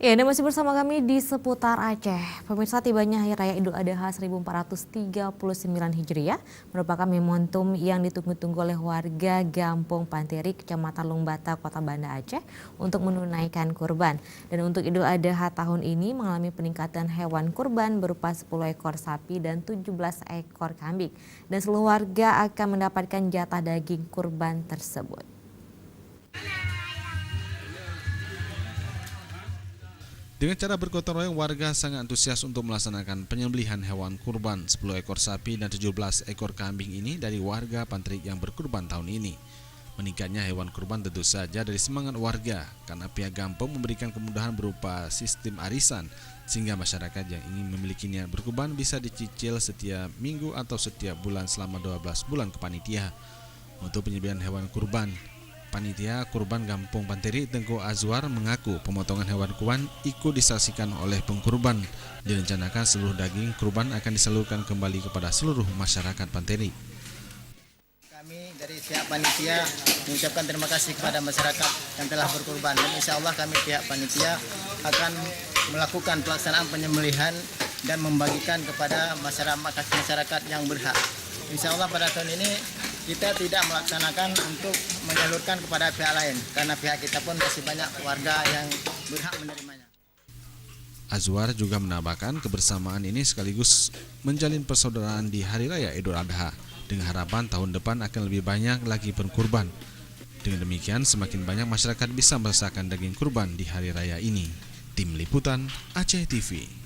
Ya, Anda masih bersama kami di seputar Aceh. Pemirsa, tibanya Hari Raya Idul Adha 1439 Hijriah merupakan momentum yang ditunggu-tunggu oleh warga Gampung Panteri, Kecamatan Lungbata, Kota Banda Aceh untuk menunaikan kurban. Dan untuk Idul Adha tahun ini mengalami peningkatan hewan kurban berupa 10 ekor sapi dan 17 ekor kambing. Dan seluruh warga akan mendapatkan jatah daging kurban tersebut. Dengan cara bergotong royong, warga sangat antusias untuk melaksanakan penyembelihan hewan kurban. 10 ekor sapi dan 17 ekor kambing ini dari warga Pantrik yang berkurban tahun ini. Meningkatnya hewan kurban tentu saja dari semangat warga, karena pihak kampung memberikan kemudahan berupa sistem arisan, sehingga masyarakat yang ingin memiliki niat berkurban bisa dicicil setiap minggu atau setiap bulan selama 12 bulan ke panitia. Untuk penyembelihan hewan kurban, Panitia Kurban Gampung Panteri Tengku Azwar mengaku pemotongan hewan kurban ikut disaksikan oleh pengkurban. Direncanakan seluruh daging kurban akan disalurkan kembali kepada seluruh masyarakat Panteri. Kami dari pihak panitia mengucapkan terima kasih kepada masyarakat yang telah berkurban, dan insya Allah kami pihak panitia akan melakukan pelaksanaan penyembelihan dan membagikan kepada masyarakat yang berhak. Insya Allah pada tahun ini kita tidak melaksanakan untuk menyalurkan kepada pihak lain, karena pihak kita pun masih banyak warga yang berhak menerimanya. Azwar juga menambahkan kebersamaan ini sekaligus menjalin persaudaraan di Hari Raya Idul Adha, dengan harapan tahun depan akan lebih banyak lagi berkurban. Dengan demikian semakin banyak masyarakat bisa merasakan daging kurban di Hari Raya ini. Tim Liputan Aceh TV.